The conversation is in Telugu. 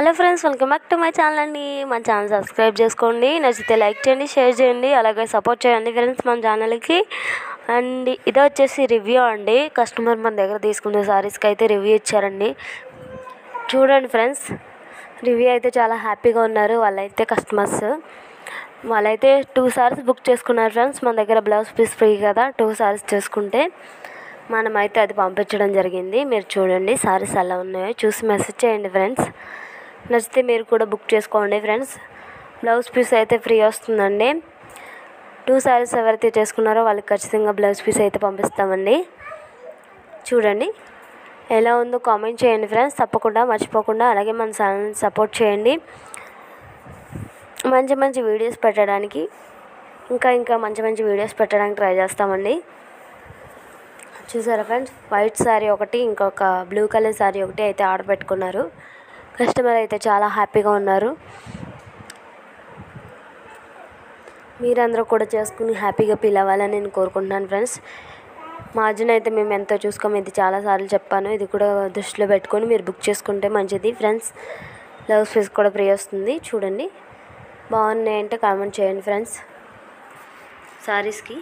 Hello friends, welcome back to my channel అండి. మన ఛానల్ సబ్స్క్రైబ్ చేసుకోండి, నచ్చితే లైక్ చేయండి, షేర్ చేయండి, అలాగే సపోర్ట్ చేయండి ఫ్రెండ్స్ మన ఛానల్కి. అండ్ ఇది వచ్చేసి రివ్యూ అండి. కస్టమర్ మన దగ్గర తీసుకునే సారీస్కి అయితే రివ్యూ ఇచ్చారండి. చూడండి ఫ్రెండ్స్, రివ్యూ అయితే చాలా హ్యాపీగా ఉన్నారు వాళ్ళైతే. కస్టమర్స్ వాళ్ళైతే 2 సారీస్ బుక్ చేసుకున్నారు ఫ్రెండ్స్. మన దగ్గర బ్లౌజ్ పీస్ ఫ్రీ కదా, 2 సారీస్ చేసుకుంటే మనమైతే అది పంపించడం జరిగింది. మీరు చూడండి సారీస్ ఎలా ఉన్నాయో చూసి మెసేజ్ చేయండి ఫ్రెండ్స్. నచ్చితే మీరు కూడా బుక్ చేసుకోండి ఫ్రెండ్స్. బ్లౌజ్ పీస్ అయితే ఫ్రీ వస్తుందండి. 2 సారీస్ ఎవరైతే చేసుకున్నారో వాళ్ళకి ఖచ్చితంగా బ్లౌజ్ పీస్ అయితే పంపిస్తామండి. చూడండి ఎలా ఉందో కామెంట్ చేయండి ఫ్రెండ్స్, తప్పకుండా మర్చిపోకుండా. అలాగే మన ఛానల్ని సపోర్ట్ చేయండి. మంచి మంచి వీడియోస్ పెట్టడానికి ఇంకా మంచి వీడియోస్ పెట్టడానికి ట్రై చేస్తామండి. చూసారా ఫ్రెండ్స్, వైట్ శారీ ఒకటి, ఇంకొక బ్లూ కలర్ శారీ ఒకటి అయితే ఆర్డర్ పెట్టుకున్నారు. కస్టమర్ అయితే చాలా హ్యాపీగా ఉన్నారు. మీరందరూ కూడా చేసుకుని హ్యాపీగా ఫీల్ అవ్వాలని నేను కోరుకుంటున్నాను ఫ్రెండ్స్. మార్జిన్ అయితే మేము ఎంతో చూసుకోము, ఇది చాలాసార్లు చెప్పాను. ఇది కూడా దృష్టిలో పెట్టుకొని మీరు బుక్ చేసుకుంటే మంచిది ఫ్రెండ్స్. బ్లౌజ్ పీస్ కూడా ఫ్రీ వస్తుంది. చూడండి బాగున్నాయంటే కామెంట్ చేయండి ఫ్రెండ్స్ సారీస్కి.